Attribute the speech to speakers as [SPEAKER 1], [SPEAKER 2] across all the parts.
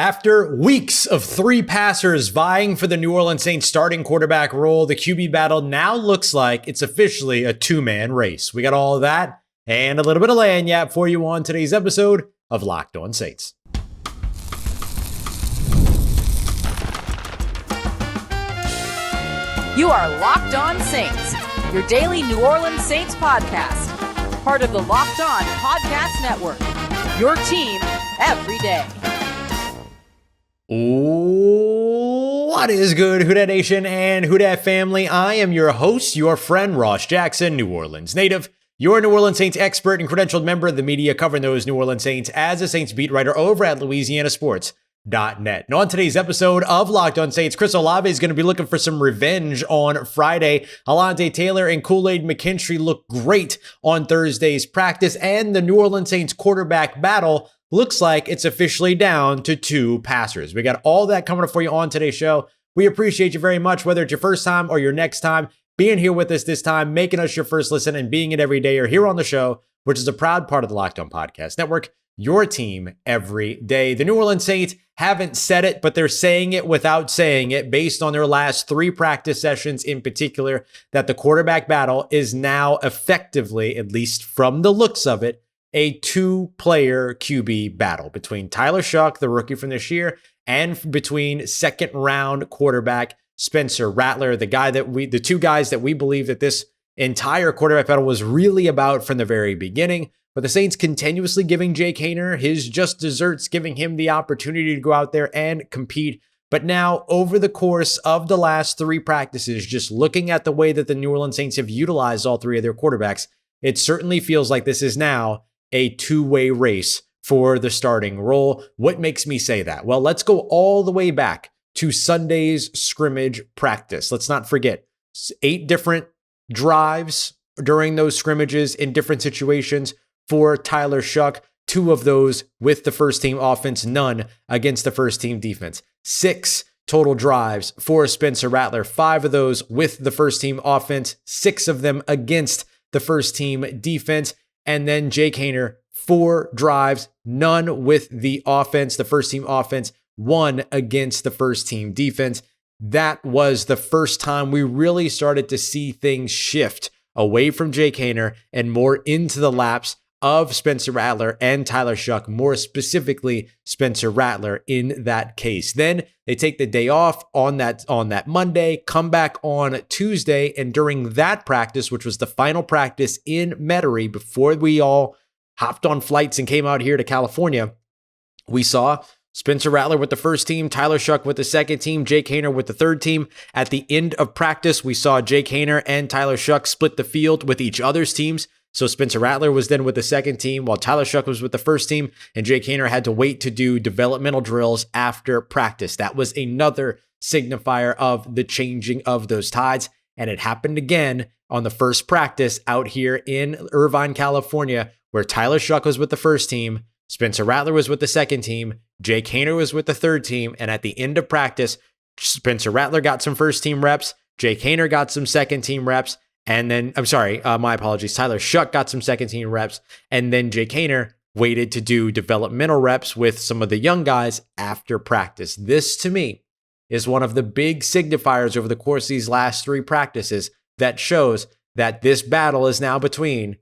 [SPEAKER 1] After weeks of three passers vying for the New Orleans Saints starting quarterback role, the QB battle now looks like it's officially a two-man race. We got all of that and a little bit of lagniappe for you on today's episode of Locked On Saints.
[SPEAKER 2] You are Locked On Saints, your daily New Orleans Saints podcast. Part of the Locked On Podcast Network, your team every day.
[SPEAKER 1] What is good, Who Dat Nation and Who Dat family? I am your host, your friend Ross Jackson, New Orleans native, your New Orleans Saints expert and credentialed member of the media covering those New Orleans Saints as a Saints beat writer over at LouisianaSports.net. And on today's episode of Locked On Saints, Chris Olave is going to be looking for some revenge on Friday. Alontae Taylor and Kool-Aid McKinstry looked great on Thursday's practice, and the New Orleans Saints quarterback battle looks like it's officially down to two passers. We got all that coming up for you on today's show. We appreciate you very much, whether it's your first time or your next time, being here with us this time, making us your first listen, and being it every day or here on the show, which is a proud part of the Locked On Podcast Network, your team every day. The New Orleans Saints haven't said it, but they're saying it without saying it based on their last three practice sessions in particular, that the quarterback battle is now effectively, at least from the looks of it, a two-player QB battle between Tyler Shough, the rookie from this year, and between second-round quarterback Spencer Rattler, the two guys that we believe that this entire quarterback battle was really about from the very beginning. But the Saints continuously giving Jake Haener his just desserts, giving him the opportunity to go out there and compete. But now, over the course of the last three practices, just looking at the way that the New Orleans Saints have utilized all three of their quarterbacks, it certainly feels like this is now a two-way race for the starting role. What makes me say that? Well, let's go all the way back to Sunday's scrimmage practice. Let's not forget, 8 different drives during those scrimmages in different situations for Tyler Shough, 2 of those with the first team offense, none against the first team defense. 6 total drives for Spencer Rattler, 5 of those with the first team offense, 6 of them against the first team defense. And then Jake Haener, 4 drives, none with the offense, the first team offense, 1 against the first team defense. That was the first time we really started to see things shift away from Jake Haener and more into the laps of Spencer Rattler and Tyler Shough, more specifically Spencer Rattler in that case. Then they take the day off on that Monday, come back on Tuesday, and during that practice, which was the final practice in Metairie before we all hopped on flights and came out here to California, we saw Spencer Rattler with the first team, Tyler Shough with the second team, Jake Haener with the third team. At the end of practice, we saw Jake Haener and Tyler Shough split the field with each other's teams. So Spencer Rattler was then with the second team, while Tyler Shough was with the first team, and Jake Haener had to wait to do developmental drills after practice. That was another signifier of the changing of those tides, and it happened again on the first practice out here in Irvine, California, where Tyler Shough was with the first team, Spencer Rattler was with the second team, Jake Haener was with the third team, and at the end of practice, Spencer Rattler got some first team reps, Jake Haener got some second team reps, and then, my apologies, Tyler Shough got some second team reps, and then Jake Haener waited to do developmental reps with some of the young guys after practice. This, to me, is one of the big signifiers over the course of these last three practices that shows that this battle is now between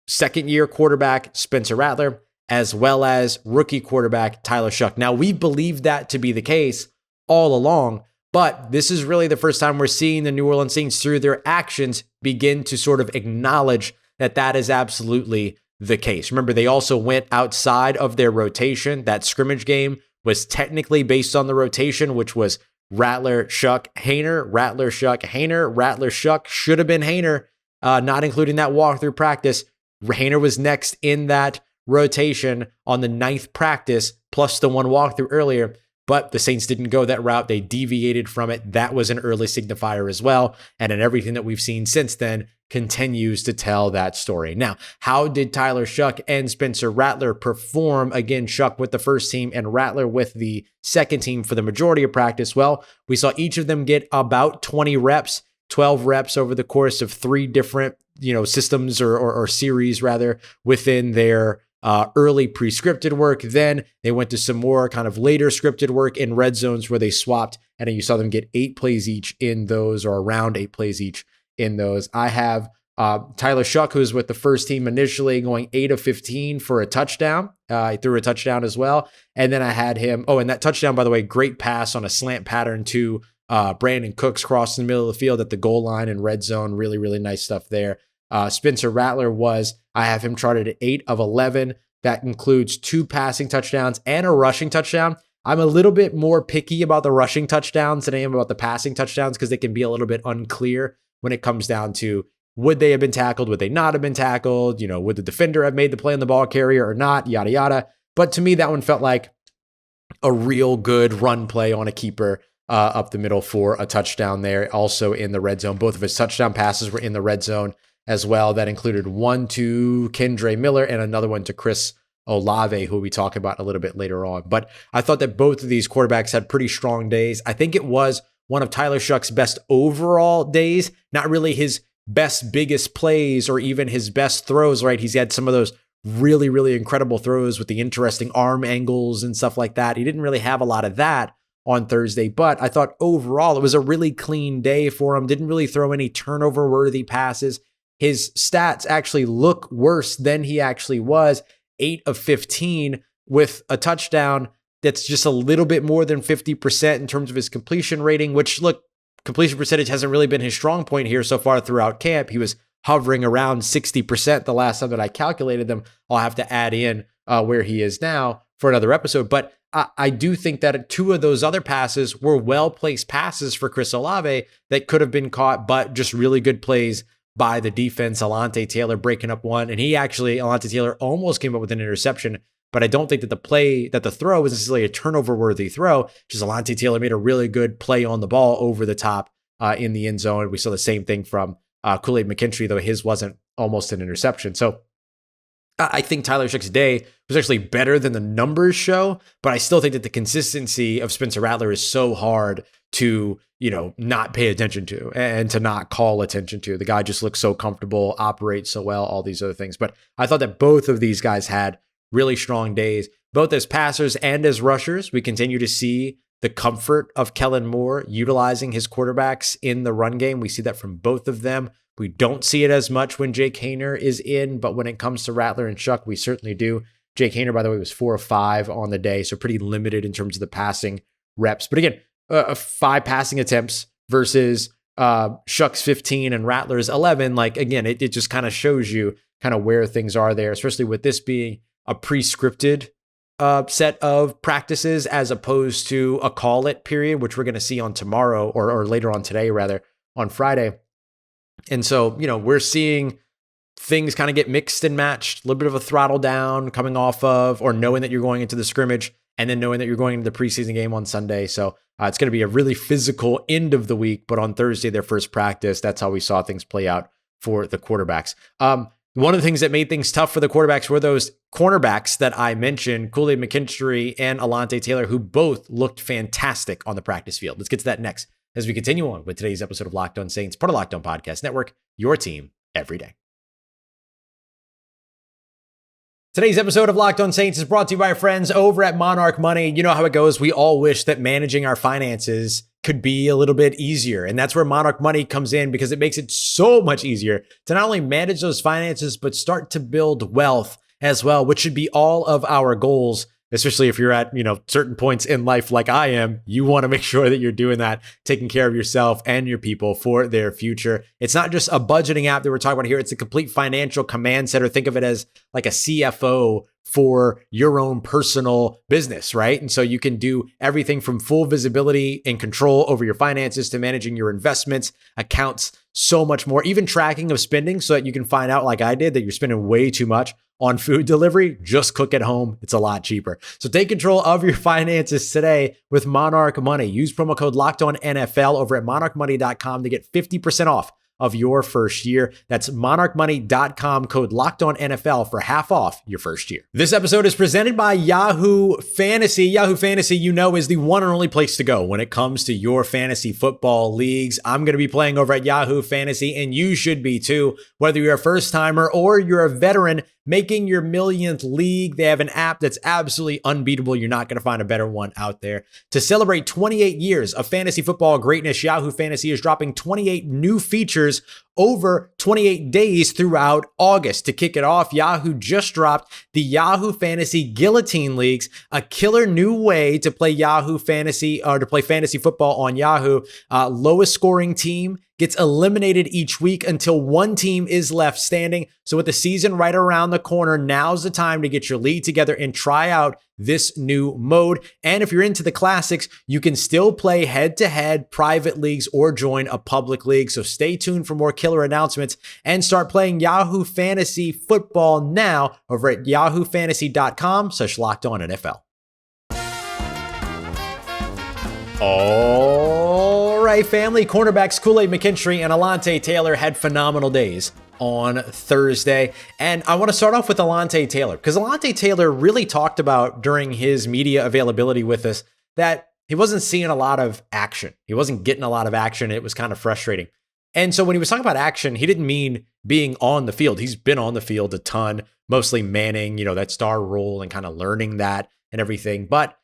[SPEAKER 1] second-year quarterback Spencer Rattler as well as rookie quarterback Tyler Shough. Now, we believed that to be the case all along, but this is really the first time we're seeing the New Orleans Saints, through their actions, begin to sort of acknowledge that that is absolutely the case. Remember, they also went outside of their rotation. That scrimmage game was technically based on the rotation, which was Rattler, Shough, Haener, Rattler, Shough, Haener, Rattler, Shough. Should have been Haener, not including that walkthrough practice. Haener was next in that rotation on the 9th practice, plus the one walkthrough earlier. But the Saints didn't go that route. They deviated from it. That was an early signifier as well. And in everything that we've seen since then continues to tell that story. Now, how did Tyler Shough and Spencer Rattler perform? Again, Shough with the first team and Rattler with the second team for the majority of practice. Well, we saw each of them get about 20 reps, 12 reps over the course of 3 different, systems or series rather within their early pre-scripted work. Then they went to some more kind of later scripted work in red zones where they swapped, and then you saw them get 8 plays each in those, or around 8 plays each in those. I have Tyler Shough, who was with the first team initially, going 8 of 15 for a touchdown. He threw a touchdown as well. And then I had him, and that touchdown, by the way, great pass on a slant pattern to Brandon Cooks crossing the middle of the field at the goal line in red zone. Really, really nice stuff there. Spencer Rattler I have him charted at 8 of 11. That includes 2 passing touchdowns and a rushing touchdown. I'm a little bit more picky about the rushing touchdowns than I am about the passing touchdowns because they can be a little bit unclear when it comes down to, would they have been tackled? Would they not have been tackled? Would the defender have made the play on the ball carrier or not? Yada, yada. But to me, that one felt like a real good run play on a keeper up the middle for a touchdown there. Also in the red zone. Both of his touchdown passes were in the red zone as well. That included one to Kendre Miller and another one to Chris Olave, who we talk about a little bit later on. But I thought that both of these quarterbacks had pretty strong days. I think it was one of Tyler Shough's best overall days, not really his best, biggest plays or even his best throws, right? He's had some of those really, really incredible throws with the interesting arm angles and stuff like that. He didn't really have a lot of that on Thursday, but I thought overall it was a really clean day for him. Didn't really throw any turnover-worthy passes. His stats actually look worse than he actually was. 8 of 15 with a touchdown that's just a little bit more than 50% in terms of his completion rating, which, look, completion percentage hasn't really been his strong point here so far throughout camp. He was hovering around 60% the last time that I calculated them. I'll have to add in where he is now for another episode. But I do think that 2 of those other passes were well-placed passes for Chris Olave that could have been caught, but just really good plays by the defense. Alontae Taylor breaking up one. And Alontae Taylor almost came up with an interception, but I don't think that the throw was necessarily a turnover-worthy throw. Just Alontae Taylor made a really good play on the ball over the top in the end zone. We saw the same thing from Kool-Aid McKinstry, though his wasn't almost an interception. So I think Tyler Shough's day was actually better than the numbers show, but I still think that the consistency of Spencer Rattler is so hard to, not pay attention to and to not call attention to. The guy just looks so comfortable, operates so well, all these other things. But I thought that both of these guys had really strong days, both as passers and as rushers. We continue to see the comfort of Kellen Moore utilizing his quarterbacks in the run game. We see that from both of them. We don't see it as much when Jake Haener is in, but when it comes to Rattler and Shough, we certainly do. Jake Haener, by the way, was 4 of 5 on the day, so pretty limited in terms of the passing reps. But again, 5 passing attempts versus Shough's 15 and Rattler's 11. Like, again, it just kind of shows you kind of where things are there, especially with this being a pre-scripted set of practices as opposed to a call it period, which we're going to see on tomorrow or later on today, rather, on Friday. And so, we're seeing things kind of get mixed and matched, a little bit of a throttle down coming off of, or knowing that you're going into the scrimmage and then knowing that you're going into the preseason game on Sunday. So it's going to be a really physical end of the week, but on Thursday, their first practice, that's how we saw things play out for the quarterbacks. One of the things that made things tough for the quarterbacks were those cornerbacks that I mentioned, Kool-Aid McKinstry and Alontae Taylor, who both looked fantastic on the practice field. Let's get to that next as we continue on with today's episode of Locked On Saints, part of Locked On Podcast Network, your team every day. Today's episode of Locked On Saints is brought to you by our friends over at Monarch Money. You know how it goes. We all wish that managing our finances could be a little bit easier. And that's where Monarch Money comes in, because it makes it so much easier to not only manage those finances, but start to build wealth as well, which should be all of our goals. Especially if you're at, certain points in life like I am, you want to make sure that you're doing that, taking care of yourself and your people for their future. It's not just a budgeting app that we're talking about here. It's a complete financial command center. Think of it as like a CFO for your own personal business, right? And so you can do everything from full visibility and control over your finances to managing your investments, accounts, so much more, even tracking of spending so that you can find out, like I did, that you're spending way too much on food delivery. Just cook at home. It's a lot cheaper. So take control of your finances today with Monarch Money. Use promo code LOCKEDONNFL over at monarchmoney.com to get 50% off of your first year. That's monarchmoney.com, code LOCKEDONNFL for half off your first year. This episode is presented by Yahoo Fantasy. Yahoo Fantasy, is the one and only place to go when it comes to your fantasy football leagues. I'm going to be playing over at Yahoo Fantasy, and you should be too. Whether you're a first timer or you're a veteran, making your millionth league. They have an app that's absolutely unbeatable. You're not going to find a better one out there. To celebrate 28 years of fantasy football greatness, Yahoo Fantasy is dropping 28 new features over 28 days throughout August. To kick it off, Yahoo just dropped the Yahoo Fantasy Guillotine Leagues, a killer new way to play Yahoo Fantasy or to play fantasy football on Yahoo. Lowest scoring team gets eliminated each week until one team is left standing. So with the season right around the corner, now's the time to get your league together and try out this new mode. And if you're into the classics, you can still play head-to-head private leagues or join a public league. So stay tuned for more killer announcements and start playing Yahoo Fantasy Football now over at yahoofantasy.com/LockedOnNFL. All right, family. Cornerbacks Kool-Aid, McKinstry, and Alontae Taylor had phenomenal days on Thursday. And I want to start off with Alontae Taylor, because Alontae Taylor really talked about during his media availability with us that he wasn't seeing a lot of action. He wasn't getting a lot of action. It was kind of frustrating. And so when he was talking about action, he didn't mean being on the field. He's been on the field a ton, mostly manning, that star role and kind of learning that and everything. But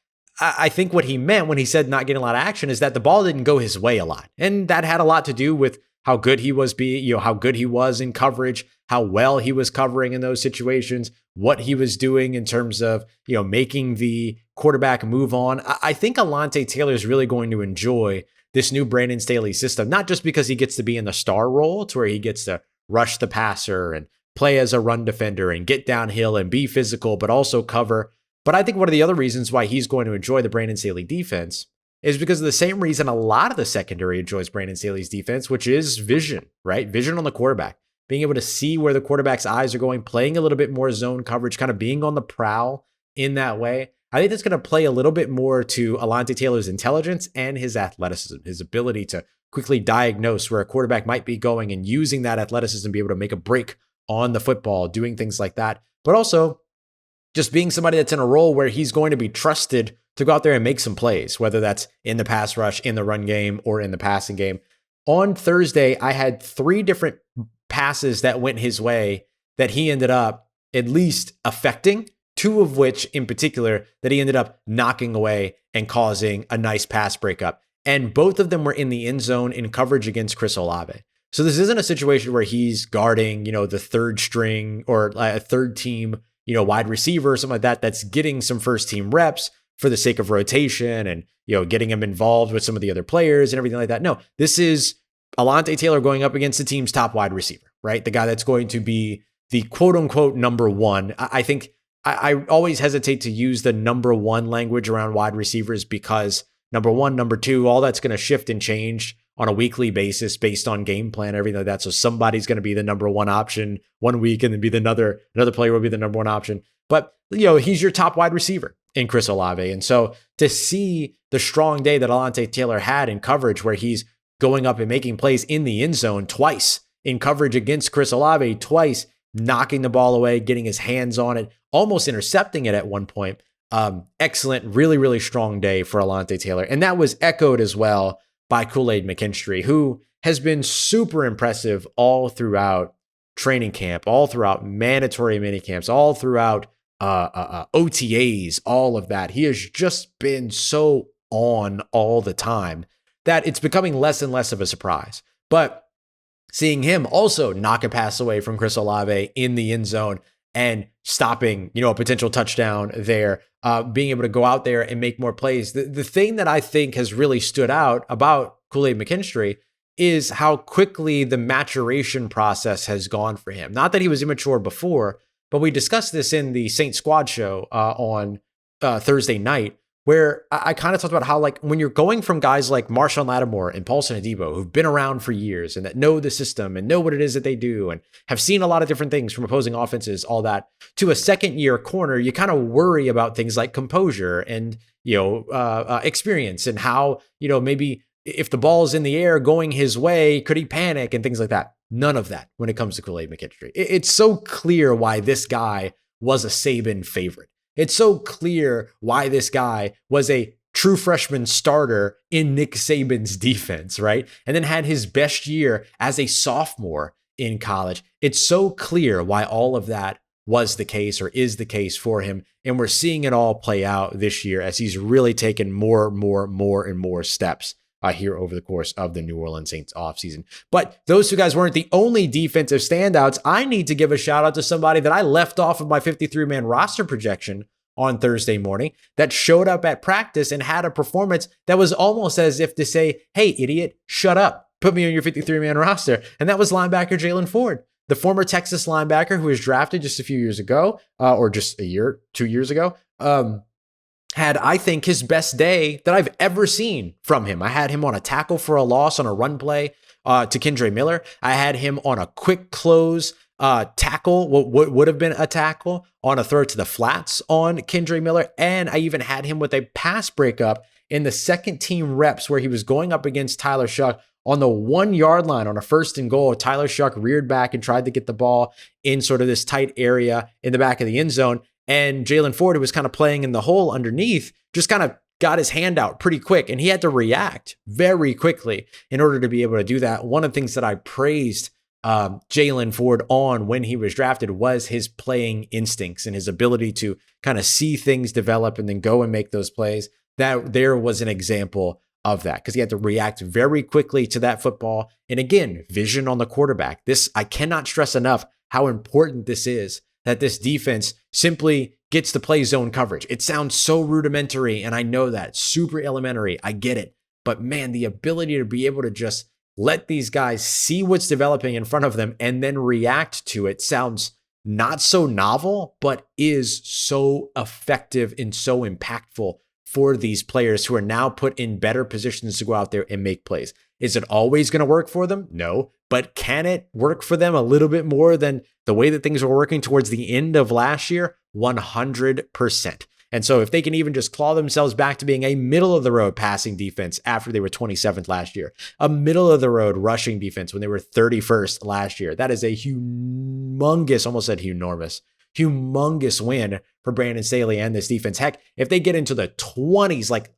[SPEAKER 1] I think what he meant when he said not getting a lot of action is that the ball didn't go his way a lot. And that had a lot to do with how good he was how good he was in coverage, how well he was covering in those situations, what he was doing in terms of, making the quarterback move on. I think Alontae Taylor is really going to enjoy this new Brandon Staley system, not just because he gets to be in the star role to where he gets to rush the passer and play as a run defender and get downhill and be physical, but also cover. But I think one of the other reasons why he's going to enjoy the Brandon Staley defense is because of the same reason a lot of the secondary enjoys Brandon Staley's defense, which is vision, right? Vision on the quarterback, being able to see where the quarterback's eyes are going, playing a little bit more zone coverage, kind of being on the prowl in that way. I think that's going to play a little bit more to Alontae Taylor's intelligence and his athleticism, his ability to quickly diagnose where a quarterback might be going and using that athleticism to be able to make a break on the football, doing things like that. But also just being somebody that's in a role where he's going to be trusted to go out there and make some plays, whether that's in the pass rush, in the run game, or in the passing game. On Thursday, I had 3 different passes that went his way that he ended up at least affecting, 2 of which in particular that he ended up knocking away and causing a nice pass breakup. And both of them were in the end zone in coverage against Chris Olave. So this isn't a situation where he's guarding, the third string or a third team, wide receiver or something like that, that's getting some first team reps for the sake of rotation and, getting him involved with some of the other players and everything like that. No, this is Alontae Taylor going up against the team's top wide receiver, right? The guy that's going to be the quote unquote number one. I think I always hesitate to use the number one language around wide receivers because number one, number two, all that's going to shift and change on a weekly basis based on game plan, everything like that. So somebody's going to be the number one option one week and then be another player will be the number one option. But, he's your top wide receiver in Chris Olave. And so to see the strong day that Alontae Taylor had in coverage where he's going up and making plays in the end zone twice in coverage against Chris Olave, twice knocking the ball away, getting his hands on it, almost intercepting it at one point. Excellent, really, really strong day for Alontae Taylor. And that was echoed as well by Kool-Aid McKinstry, who has been super impressive all throughout training camp, all throughout mandatory minicamps, all throughout OTAs, all of that. He has just been so on all the time that it's becoming less and less of a surprise. But seeing him also knock a pass away from Chris Olave in the end zone and stopping, a potential touchdown there, being able to go out there and make more plays. The thing that I think has really stood out about Kool-Aid McKinstry is how quickly the maturation process has gone for him. Not that he was immature before, but we discussed this in the Saints Squad show on Thursday night, where I kind of talked about how, when you're going from guys like Marshawn Lattimore and Paulson Adebo, who've been around for years and that know the system and know what it is that they do and have seen a lot of different things from opposing offenses, all that, to a second-year corner, you kind of worry about things like composure and, experience and how, maybe if the ball is in the air going his way, could he panic and things like that? None of that when it comes to Kool-Aid McKinstry. It's so clear why this guy was a Saban favorite. It's so clear why this guy was a true freshman starter in Nick Saban's defense, right? And then had his best year as a sophomore in college. It's so clear why all of that was the case or is the case for him. And we're seeing it all play out this year as he's really taken more and more steps here over the course of the New Orleans Saints offseason. But those two guys weren't the only defensive standouts. I need to give a shout out to somebody that I left off of my 53-man roster projection on Thursday morning that showed up at practice and had a performance that was almost as if to say, hey, idiot, shut up. Put me on your 53-man roster. And that was linebacker Jaylan Ford, the former Texas linebacker who was drafted just a few years ago, or just a year, 2 years ago, had, I think, his best day that I've ever seen from him. I had him on a tackle for a loss on a run play to Kendre Miller. I had him on a quick close tackle, what would have been a tackle on a throw to the flats on Kendre Miller. And I even had him with a pass breakup in the second team reps where he was going up against Tyler Shough on the 1 yard line on a 1st and goal. Tyler Shough reared back and tried to get the ball in sort of this tight area in the back of the end zone. And Jaylan Ford, who was kind of playing in the hole underneath, just kind of got his hand out pretty quick. And he had to react very quickly in order to be able to do that. One of the things that I praised Jaylan Ford on when he was drafted was his playing instincts and his ability to kind of see things develop and then go and make those plays. That there was an example of that because he had to react very quickly to that football. And again, vision on the quarterback. I cannot stress enough how important this is, that this defense simply gets to play zone coverage. It sounds so rudimentary, and I know that. Super elementary. I get it. But man, the ability to be able to just let these guys see what's developing in front of them and then react to it sounds not so novel, but is so effective and so impactful for these players who are now put in better positions to go out there and make plays. Is it always going to work for them? No. But can it work for them a little bit more than the way that things were working towards the end of last year? 100%. And so if they can even just claw themselves back to being a middle of the road passing defense after they were 27th last year, a middle of the road rushing defense when they were 31st last year, that is a humongous, almost said humongous win for Brandon Staley and this defense. Heck, if they get into the 20s, like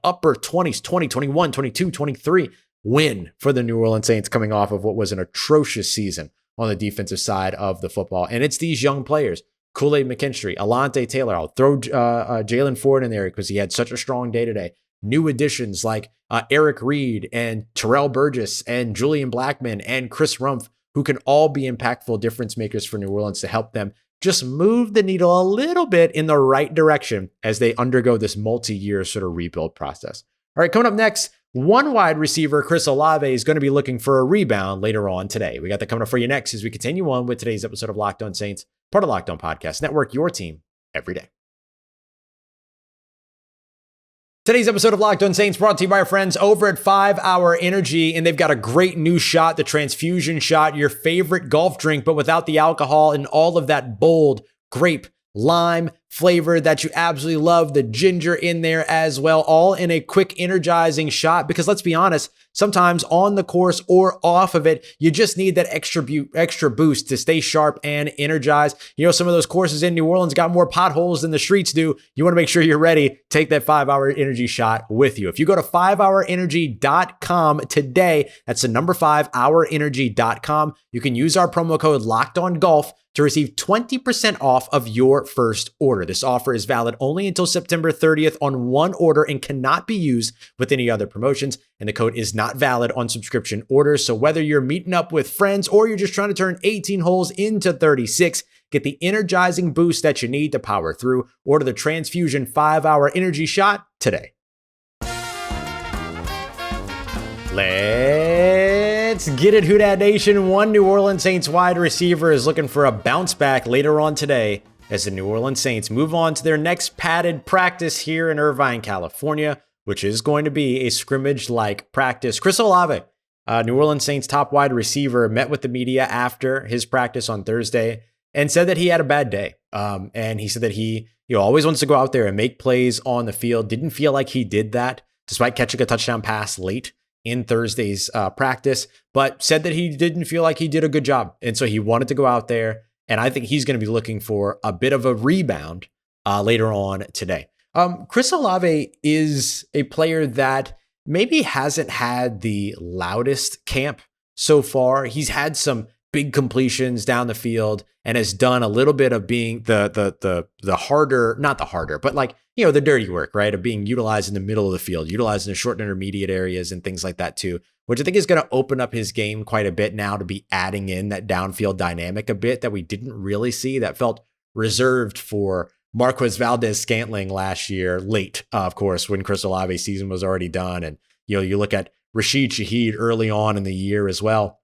[SPEAKER 1] upper 20s, 20, 21, 22, 23, win for the New Orleans Saints coming off of what was an atrocious season on the defensive side of the football. And it's these young players, Kool-Aid McKinstry, Alontae Taylor. I'll throw Jaylan Ford in there because he had such a strong day today. New additions like Eric Reed and Terrell Burgess and Julian Blackman and Chris Rumph, who can all be impactful difference makers for New Orleans to help them just move the needle a little bit in the right direction as they undergo this multi-year sort of rebuild process. All right, coming up next, one wide receiver, Chris Olave, is going to be looking for a rebound later on today. We got that coming up for you next as we continue on with today's episode of Locked On Saints, part of Locked On Podcast Network, your team every day. Today's episode of Locked On Saints brought to you by our friends over at 5 Hour Energy, and they've got a great new shot, the transfusion shot, your favorite golf drink, but without the alcohol and all of that bold grape, lime flavor that you absolutely love, the ginger in there as well, all in a quick energizing shot. Because let's be honest, sometimes on the course or off of it, you just need that extra boost to stay sharp and energized. You know, some of those courses in New Orleans got more potholes than the streets do. You want to make sure you're ready. Take that 5 Hour Energy shot with you. If you go to 5hourenergy.com today, that's the number 5hourenergy.com. You can use our promo code LOCKEDONGolf to receive 20% off of your first order. This offer is valid only until September 30th on one order and cannot be used with any other promotions. And the code is not valid on subscription orders. So whether you're meeting up with friends or you're just trying to turn 18 holes into 36, get the energizing boost that you need to power through. Order the Transfusion 5 Hour Energy shot today. Let's get it, Who Dat Nation. One New Orleans Saints wide receiver is looking for a bounce back later on today as the New Orleans Saints move on to their next padded practice here in Irvine, California, which is going to be a scrimmage-like practice. Chris Olave, New Orleans Saints top wide receiver, met with the media after his practice on Thursday and said that he had a bad day. And he said that he always wants to go out there and make plays on the field. Didn't feel like he did that despite catching a touchdown pass late in Thursday's practice, but said that he didn't feel like he did a good job. And so he wanted to go out there, and I think he's going to be looking for a bit of a rebound later on today. Chris Olave is a player that maybe hasn't had the loudest camp so far. He's had some big completions down the field and has done a little bit of being the harder, not the harder, but like, the dirty work, right? Of being utilized in the middle of the field, utilized in the short and intermediate areas and things like that too, which I think is going to open up his game quite a bit now to be adding in that downfield dynamic a bit that we didn't really see, that felt reserved for Marquez Valdez-Scantling last year, late, of course, when Chris Olave's season was already done. And, you look at Rashid Shaheed early on in the year as well.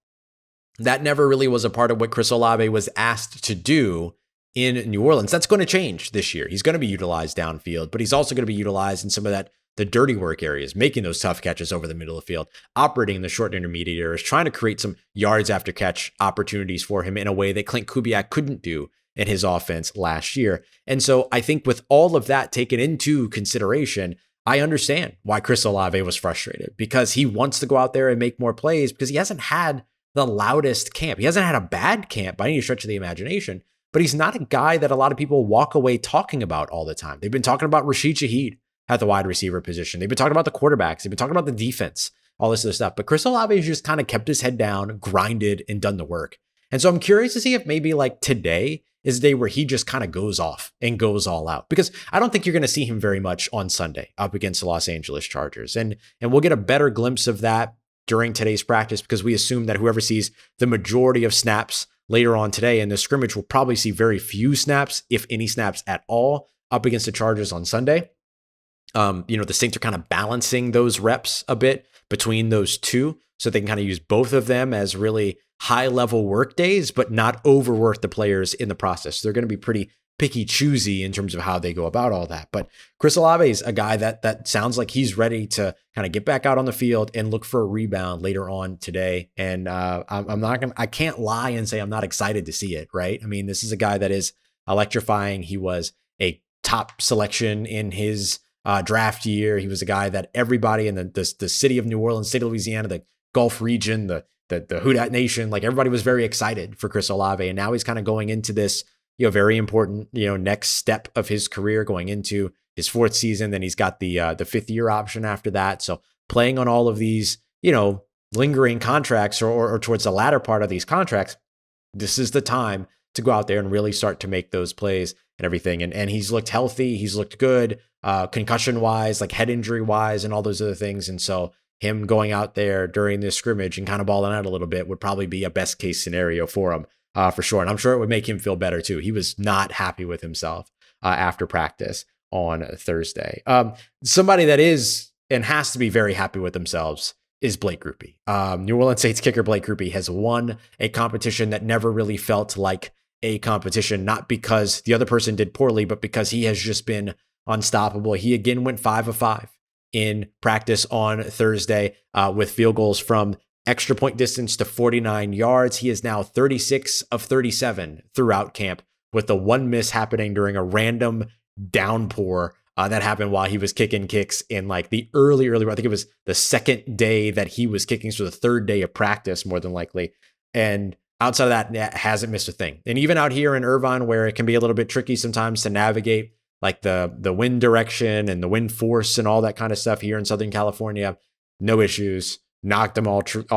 [SPEAKER 1] That never really was a part of what Chris Olave was asked to do in New Orleans. That's going to change this year. He's going to be utilized downfield, but he's also going to be utilized in some of the dirty work areas, making those tough catches over the middle of the field, operating in the short and intermediate areas, trying to create some yards after catch opportunities for him in a way that Clint Kubiak couldn't do in his offense last year. And so I think with all of that taken into consideration, I understand why Chris Olave was frustrated, because he wants to go out there and make more plays, because he hasn't had the loudest camp. He hasn't had a bad camp by any stretch of the imagination, but he's not a guy that a lot of people walk away talking about all the time. They've been talking about Rashid Shaheed at the wide receiver position. They've been talking about the quarterbacks. They've been talking about the defense, all this other stuff. But Chris Olave has just kind of kept his head down, grinded, and done the work. And so I'm curious to see if maybe like today is a day where he just kind of goes off and goes all out, because I don't think you're going to see him very much on Sunday up against the Los Angeles Chargers. And we'll get a better glimpse of that during today's practice, because we assume that whoever sees the majority of snaps later on today in the scrimmage will probably see very few snaps, if any snaps at all, up against the Chargers on Sunday. The Saints are kind of balancing those reps a bit between those two, so they can kind of use both of them as really high-level work days, but not overwork the players in the process. They're going to be pretty picky, choosy in terms of how they go about all that. But Chris Olave is a guy that sounds like he's ready to kind of get back out on the field and look for a rebound later on today. And I can't lie and say I'm not excited to see it, right? I mean, this is a guy that is electrifying. He was a top selection in his draft year. He was a guy that everybody in the city of New Orleans, state of Louisiana, the Gulf region, the Who Dat Nation, like everybody was very excited for Chris Olave. And now he's kind of going into this, very important, next step of his career, going into his fourth season. Then he's got the fifth year option after that. So playing on all of these, lingering contracts or towards the latter part of these contracts, this is the time to go out there and really start to make those plays and everything. And he's looked healthy. He's looked good, concussion wise, like head injury wise, and all those other things. And so him going out there during this scrimmage and kind of balling out a little bit would probably be a best case scenario for him. For sure. And I'm sure it would make him feel better too. He was not happy with himself after practice on Thursday. Somebody that is and has to be very happy with themselves is Blake Grupe. New Orleans Saints kicker Blake Grupe has won a competition that never really felt like a competition, not because the other person did poorly, but because he has just been unstoppable. He again went 5 of 5 in practice on Thursday with field goals from extra point distance to 49 yards. He is now 36 of 37 throughout camp, with the one miss happening during a random downpour that happened while he was kicking kicks in like the early, I think it was the second day that he was kicking, so the third day of practice, more than likely. And outside of that, hasn't missed a thing. And even out here in Irvine, where it can be a little bit tricky sometimes to navigate like the wind direction and the wind force and all that kind of stuff here in Southern California, no issues. Knocked them all through,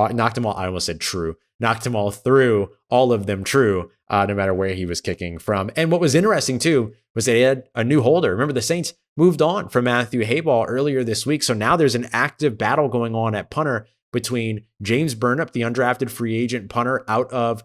[SPEAKER 1] all of them true, no matter where he was kicking from. And what was interesting too was they had a new holder. Remember, the Saints moved on from Matthew Hayball earlier this week. So now there's an active battle going on at punter between James Burnip, the undrafted free agent punter out of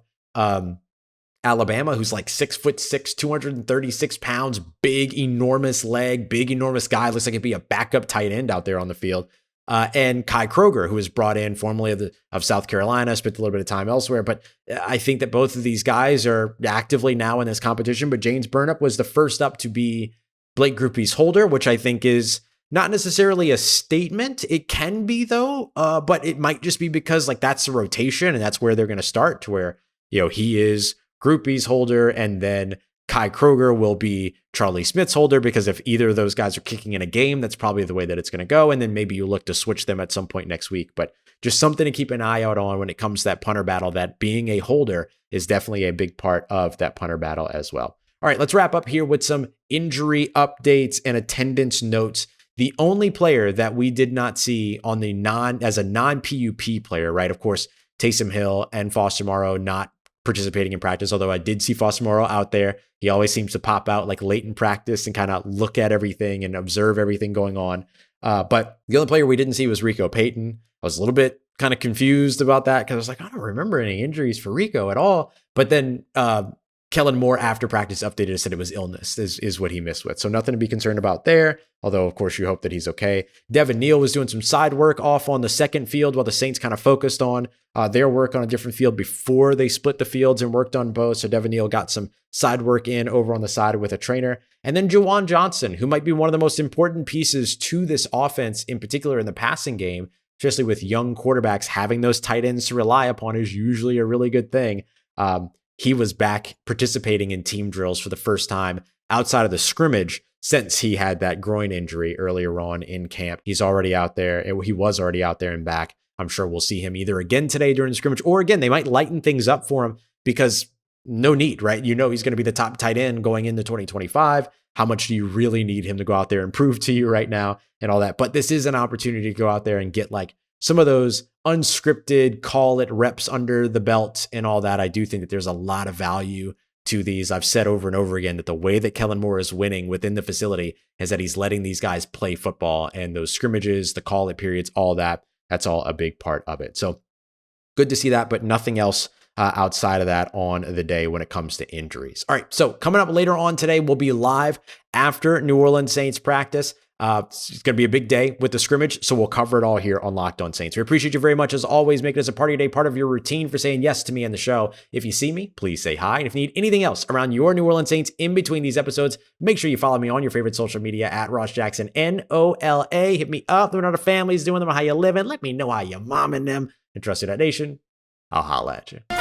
[SPEAKER 1] Alabama, who's like 6'6", 236 pounds, big, enormous leg, big, enormous guy. Looks like he'd be a backup tight end out there on the field. And Kai Kroger, who was brought in formerly of South Carolina, spent a little bit of time elsewhere. But I think that both of these guys are actively now in this competition. But James Burnip was the first up to be Blake Grupe's holder, which I think is not necessarily a statement. It can be, though, but it might just be because like that's the rotation and that's where they're going to start, to where, he is Grupe's holder, and then Kai Kroger will be Charlie Smith's holder, because if either of those guys are kicking in a game, that's probably the way that it's going to go. And then maybe you look to switch them at some point next week. But just something to keep an eye out on when it comes to that punter battle, that being a holder is definitely a big part of that punter battle as well. All right, let's wrap up here with some injury updates and attendance notes. The only player that we did not see on the as a non-PUP player, right? Of course, Taysom Hill and Foster Morrow not participating in practice, although I did see Foster Moreau out there. He always seems to pop out like late in practice and kind of look at everything and observe everything going on. But the only player we didn't see was Rico Payton. I was a little bit kind of confused about that because I was like, I don't remember any injuries for Rico at all. But then Kellen Moore after practice updated and said it was illness is what he missed with. So nothing to be concerned about there. Although, of course, you hope that he's okay. Devin Neal was doing some side work off on the second field while the Saints kind of focused on their work on a different field before they split the fields and worked on both. So Devin Neal got some side work in over on the side with a trainer. And then Juwan Johnson, who might be one of the most important pieces to this offense, in particular in the passing game, especially with young quarterbacks, having those tight ends to rely upon is usually a really good thing. He was back participating in team drills for the first time outside of the scrimmage since he had that groin injury earlier on in camp. He's already out there. He was already out there and back. I'm sure we'll see him either again today during the scrimmage, or again, they might lighten things up for him because no need, right? You know he's going to be the top tight end going into 2025. How much do you really need him to go out there and prove to you right now and all that? But this is an opportunity to go out there and get like some of those unscripted, call it reps under the belt and all that. I do think that there's a lot of value to these. I've said over and over again that the way that Kellen Moore is winning within the facility is that he's letting these guys play football, and those scrimmages, the call it periods, all that, that's all a big part of it. So good to see that, but nothing else outside of that on the day when it comes to injuries. All right, so coming up later on today, we'll be live after New Orleans Saints practice. It's going to be a big day with the scrimmage, so we'll cover it all here on Locked On Saints. We appreciate you very much, as always, making us a part of your day, part of your routine for saying yes to me and the show. If you see me, please say hi. And if you need anything else around your New Orleans Saints in between these episodes, make sure you follow me on your favorite social media at Ross Jackson, NOLA. Hit me up. Let me know how the family's doing them, how you living. Let me know how you momming them. And trust Who Dat Nation, I'll holla at you.